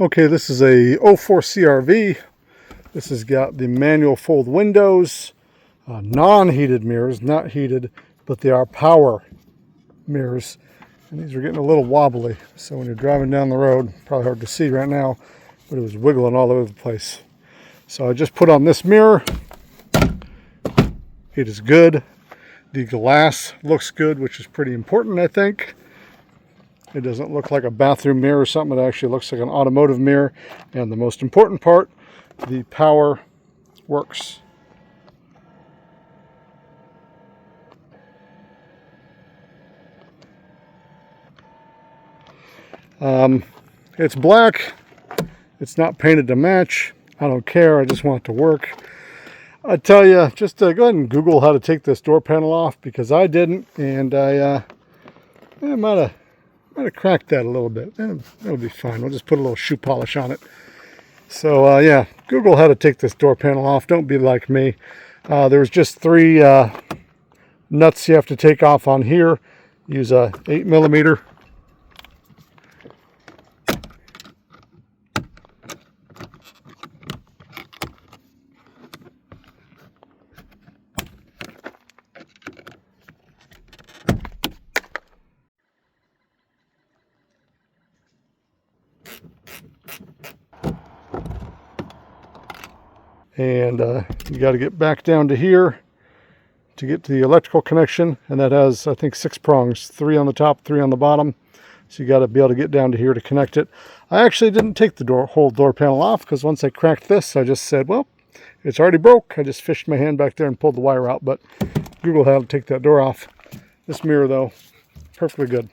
Okay, this is a '04 CRV. This has got the manual fold windows, non-heated mirrors, not heated, but they are power mirrors. And these are getting a little wobbly, so when you're driving down the road, probably hard to see right now, but it was wiggling all over the place. So I just put on this mirror. It is good. The glass looks good, which is pretty important, I think. It doesn't look like a bathroom mirror or something. It actually looks like an automotive mirror. And the most important part, the power works. It's black. It's not painted to match. I don't care. I just want it to work. I tell you, just go ahead and Google how to take this door panel off, because I didn't, and I might have cracked that a little bit. That'll be fine. We'll just put a little shoe polish on it. So yeah, Google how to take this door panel off. Don't be like me. There's just 3 nuts you have to take off on here. Use a 8mm. And you got to get back down to here to get to the electrical connection, and that has, I think, 6 prongs, 3 on the top, 3 on the bottom. So you got to be able to get down to here to connect it. I actually didn't take the whole door panel off, because once I cracked this, I just said, well, it's already broke. I just fished my hand back there and pulled the wire out. But Google how to take that door off. This mirror, though, perfectly good.